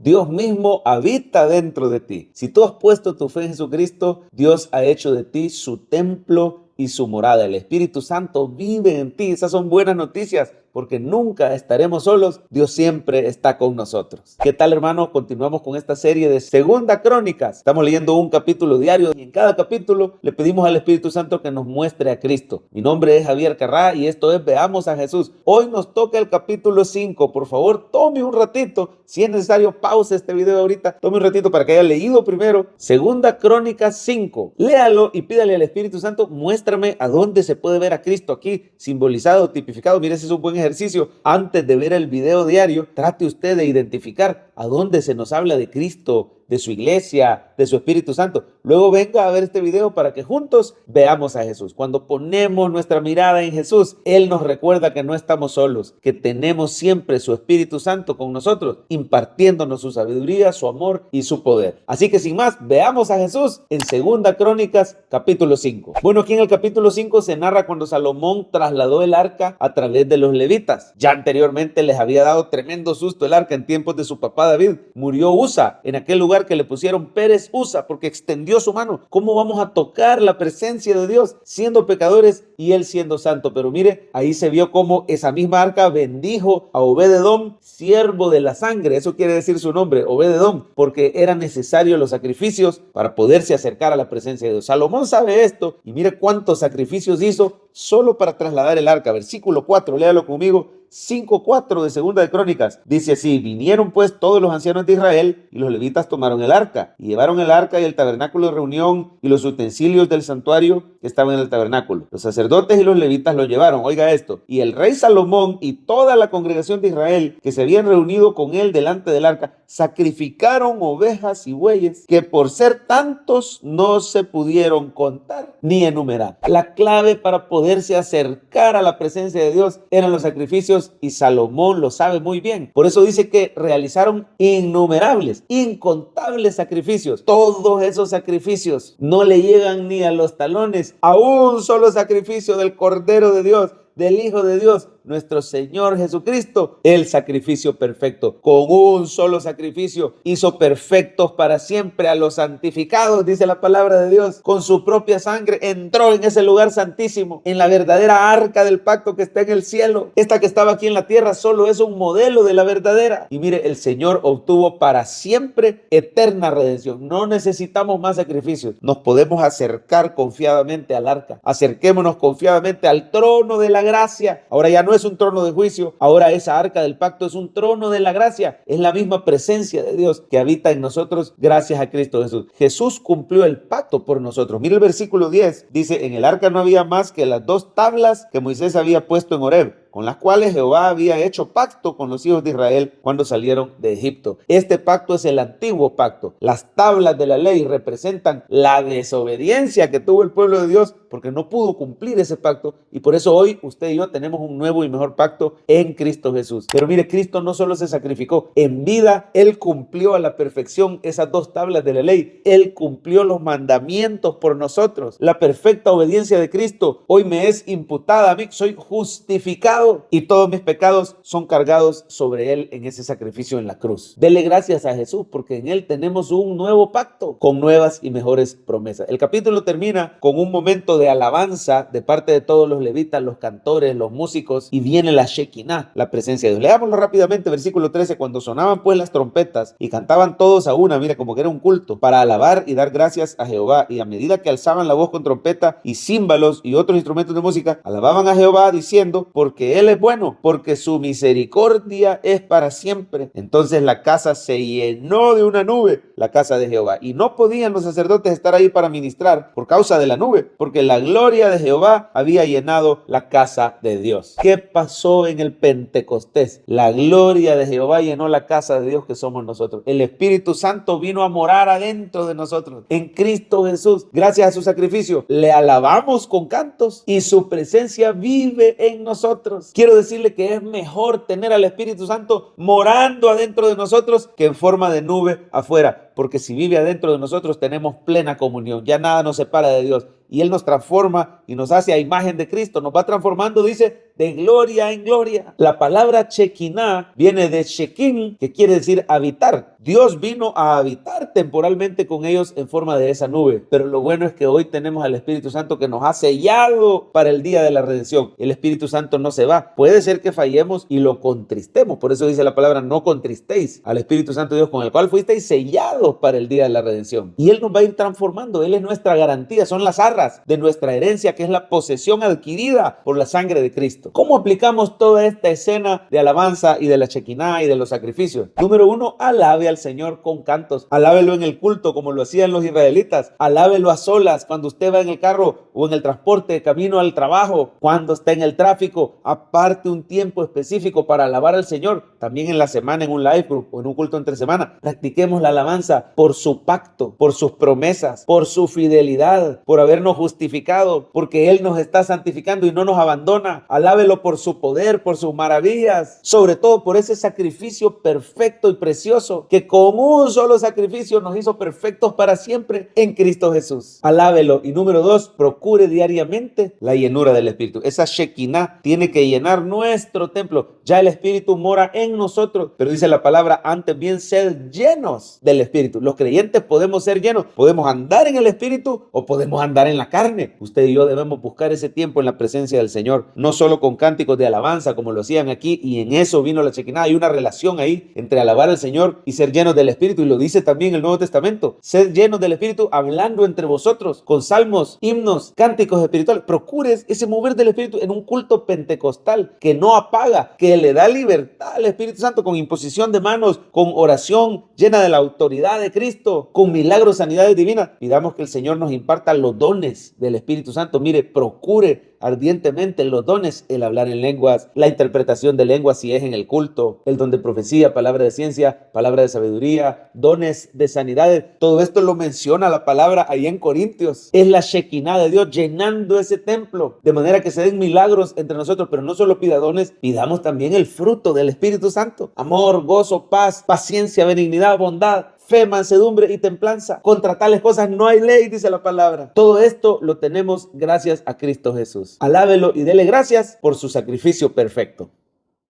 Dios mismo habita dentro de ti. Si tú has puesto tu fe en Jesucristo, Dios ha hecho de ti su templo y su morada. El Espíritu Santo vive en ti. Esas son buenas noticias, porque nunca estaremos solos. Dios siempre está con nosotros. ¿Qué tal, hermanos? Continuamos con esta serie de Segunda Crónicas. Estamos leyendo un capítulo diario y en cada capítulo le pedimos al Espíritu Santo que nos muestre a Cristo. Mi nombre es Javier Carrá y esto es Veamos a Jesús. Hoy nos toca el capítulo 5. Por favor, tome un ratito. Si es necesario, pause este video ahorita. Tome un ratito para que haya leído primero Segunda Crónicas 5. Léalo y pídale al Espíritu Santo, muéstrame a dónde se puede ver a Cristo aquí, simbolizado, tipificado. Mire, ese es un buen ejercicio. Antes de ver el video diario, trate usted de identificar a dónde se nos habla de Cristo, de su iglesia, de su Espíritu Santo. Luego venga a ver este video para que juntos veamos a Jesús. Cuando ponemos nuestra mirada en Jesús, Él nos recuerda que no estamos solos, que tenemos siempre su Espíritu Santo con nosotros, impartiéndonos su sabiduría, su amor y su poder. Así que sin más, veamos a Jesús en Segunda Crónicas, capítulo 5. Bueno, aquí en el capítulo 5 se narra cuando Salomón trasladó el arca a través de los levitas. Ya anteriormente les había dado tremendo susto el arca en tiempos de su papá David. Murió Usa en aquel lugar que le pusieron Pérez Usa porque extendió su mano. ¿Cómo vamos a tocar la presencia de Dios siendo pecadores y Él siendo santo? Pero mire, ahí se vio cómo esa misma arca bendijo a Obed-edom, siervo de la sangre. Eso quiere decir su nombre, Obed-edom, porque eran necesarios los sacrificios para poderse acercar a la presencia de Dios. Salomón sabe esto y mire cuántos sacrificios hizo solo para trasladar el arca. Versículo 4, léalo conmigo. 5:4 de Segunda de Crónicas. Dice así: vinieron pues todos los ancianos de Israel y los levitas tomaron el arca y llevaron el arca y el tabernáculo de reunión y los utensilios del santuario que estaban en el tabernáculo. Los sacerdotes y los levitas lo llevaron. Oiga esto. Y el rey Salomón y toda la congregación de Israel que se habían reunido con él delante del arca sacrificaron ovejas y bueyes que por ser tantos no se pudieron contar ni enumerar. La clave para poderse acercar a la presencia de Dios eran los sacrificios, y Salomón lo sabe muy bien. Por eso dice que realizaron innumerables, incontables sacrificios. Todos esos sacrificios no le llegan ni a los talones a un solo sacrificio del Cordero de Dios, del Hijo de Dios, nuestro Señor Jesucristo, el sacrificio perfecto. Con un solo sacrificio hizo perfectos para siempre a los santificados, dice la palabra de Dios. Con su propia sangre entró en ese lugar santísimo, en la verdadera arca del pacto que está en el cielo. Esta que estaba aquí en la tierra solo es un modelo de la verdadera. Y mire, el Señor obtuvo para siempre eterna redención. No necesitamos más sacrificios. Nos podemos acercar confiadamente al arca. Acerquémonos confiadamente al trono de la gracia. Ahora ya no es un trono de juicio, ahora esa arca del pacto es un trono de la gracia. Es la misma presencia de Dios que habita en nosotros gracias a Cristo Jesús. Jesús cumplió el pacto por nosotros. Mira el versículo 10, dice: en el arca no había más que las 2 tablas que Moisés había puesto en Horeb, con las cuales Jehová había hecho pacto con los hijos de Israel cuando salieron de Egipto. Este pacto es el antiguo pacto. Las tablas de la ley representan la desobediencia que tuvo el pueblo de Dios porque no pudo cumplir ese pacto, y por eso hoy usted y yo tenemos un nuevo y mejor pacto en Cristo Jesús. Pero mire, Cristo no solo se sacrificó, en vida Él cumplió a la perfección esas 2 tablas de la ley. Él cumplió los mandamientos por nosotros. La perfecta obediencia de Cristo hoy me es imputada a mí. Soy justificado y todos mis pecados son cargados sobre Él en ese sacrificio en la cruz. Dele gracias a Jesús porque en Él tenemos un nuevo pacto con nuevas y mejores promesas. El capítulo termina con un momento de alabanza de parte de todos los levitas, los cantores, los músicos, y viene la Shekinah, la presencia de Dios. Leámoslo rápidamente, versículo 13. Cuando sonaban pues las trompetas y cantaban todos a una, mira, como que era un culto, para alabar y dar gracias a Jehová, y a medida que alzaban la voz con trompeta y címbalos y otros instrumentos de música, alababan a Jehová diciendo: porque Él es bueno, porque su misericordia es para siempre. Entonces la casa se llenó de una nube, la casa de Jehová, y no podían los sacerdotes estar ahí para ministrar por causa de la nube, porque la gloria de Jehová había llenado la casa de Dios. ¿Qué pasó en el Pentecostés? La gloria de Jehová llenó la casa de Dios que somos nosotros. El Espíritu Santo vino a morar adentro de nosotros, en Cristo Jesús. Gracias a su sacrificio, le alabamos con cantos y su presencia vive en nosotros. Quiero decirle que es mejor tener al Espíritu Santo morando adentro de nosotros que en forma de nube afuera. vida, porque si vive adentro de nosotros tenemos plena comunión, ya nada nos separa de Dios. Y Él nos transforma y nos hace a imagen de Cristo, nos va transformando, dice, de gloria en gloria. La palabra Shekinah viene de Shekin, que quiere decir habitar. Dios vino a habitar temporalmente con ellos en forma de esa nube. Pero lo bueno es que hoy tenemos al Espíritu Santo que nos ha sellado para el día de la redención. El Espíritu Santo no se va. Puede ser que fallemos y lo contristemos. Por eso dice la palabra, no contristéis al Espíritu Santo de Dios, con el cual fuisteis sellados para el día de la redención. Y Él nos va a ir transformando. Él es nuestra garantía, son las arras de nuestra herencia, que es la posesión adquirida por la sangre de Cristo. ¿Cómo aplicamos toda esta escena de alabanza y de la Shekinah y de los sacrificios? Número 1, alabe al Señor con cantos. Alábelo en el culto como lo hacían los israelitas. Alábelo a solas cuando usted va en el carro o en el transporte de camino al trabajo, cuando está en el tráfico. Aparte un tiempo específico para alabar al Señor. También en la semana en un live group o en un culto entre semana. Practiquemos la alabanza por su pacto, por sus promesas, por su fidelidad, por habernos justificado, porque Él nos está santificando y no nos abandona. Alábelo por su poder, por sus maravillas, sobre todo por ese sacrificio perfecto y precioso que con un solo sacrificio nos hizo perfectos para siempre en Cristo Jesús. Alábelo. Y número 2, procure diariamente la llenura del Espíritu. Esa Shekinah tiene que llenar nuestro templo. Ya el Espíritu mora en nosotros, pero dice la palabra, antes bien sed llenos del Espíritu. Los creyentes podemos ser llenos, podemos andar en el Espíritu o podemos andar en la carne. Usted y yo debemos buscar ese tiempo en la presencia del Señor, no solo con cánticos de alabanza como lo hacían aquí, y en eso vino la Shekinah. Hay una relación ahí entre alabar al Señor y ser llenos del Espíritu, y lo dice también el Nuevo Testamento. Sed llenos del Espíritu, hablando entre vosotros con salmos, himnos, cánticos espirituales. Procures ese mover del Espíritu en un culto pentecostal que no apaga, que le da libertad al Espíritu Santo, con imposición de manos, con oración llena de la autoridad de Cristo, con milagros, sanidades divinas. Pidamos que el Señor nos imparta los dones del Espíritu Santo. Mire, procure ardientemente los dones, el hablar en lenguas, la interpretación de lenguas si es en el culto, el don de profecía, palabra de ciencia, palabra de sabiduría, dones de sanidades. Todo esto lo menciona la palabra ahí en Corintios. Es la Shekinah de Dios llenando ese templo, de manera que se den milagros entre nosotros. Pero no solo pida dones, pidamos también el fruto del Espíritu Santo: amor, gozo, paz, paciencia, benignidad, bondad, fe, mansedumbre y templanza. Contra tales cosas no hay ley, dice la palabra. Todo esto lo tenemos gracias a Cristo Jesús. Alábelo y dele gracias por su sacrificio perfecto.